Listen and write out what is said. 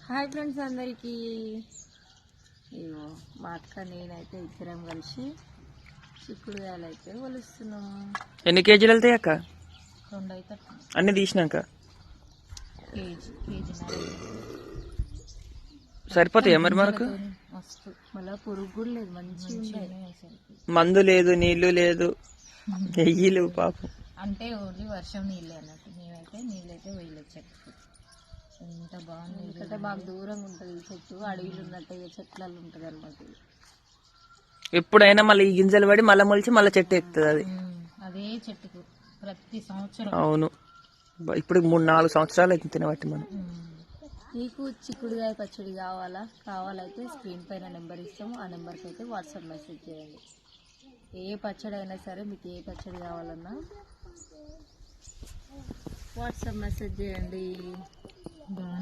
Hi friends అందరికీ. ఇగో మా అక్క నేనైతే ఇద్దరం కలిసి చిక్కుడుకాయలు అయితే ఒలుస్తున్నాం. ఎన్ని కేజీలు వెళ్తాయి అక్క? 2 అయితే అన్ని తీసినాక కేజీన్నర సరిపోతాయా మరి మనకు? మస్తు మళ్ళీ పురుగు కూడా లేదు, మంచిగా ఉన్నాయి అసలు. మందు లేదు, నీళ్లు లేదు, నెయ్యి లేవు పాపం. అంటే ఓన్లీ వర్షం నీళ్ళే అన్నట్టు. మేమైతే నీళ్ళైతే వేయలేదు చెట్టుకు. ఎంత బాగుంది. ఎందుకంటే మాకు దూరంగా ఉంటుంది ఈ చెట్టు, అడవిలు ఉన్నట్టు చెట్లలో ఉంటుంది అనమాట. ఎప్పుడైనా మళ్ళీ ఈ గింజలు పడి మళ్ళీ మొలిచి మళ్ళీ చెట్టు ఎక్కుతుంది అది. అదే చెట్టుకు ప్రతి సంవత్సరం. అవును, ఇప్పుడు 3-4 సంవత్సరాలు అయితే తినబట్టి మనం. మీకు చిక్కుడుకాయ పచ్చడి కావాలైతే స్క్రీన్ పైన నెంబర్ ఇస్తాము. ఆ నెంబర్కి అయితే వాట్సాప్ మెసేజ్ చేయండి. ఏ పచ్చడి అయినా సరే, మీకు ఏ పచ్చడి కావాలన్నా వాట్సాప్ మెసేజ్ చేయండి.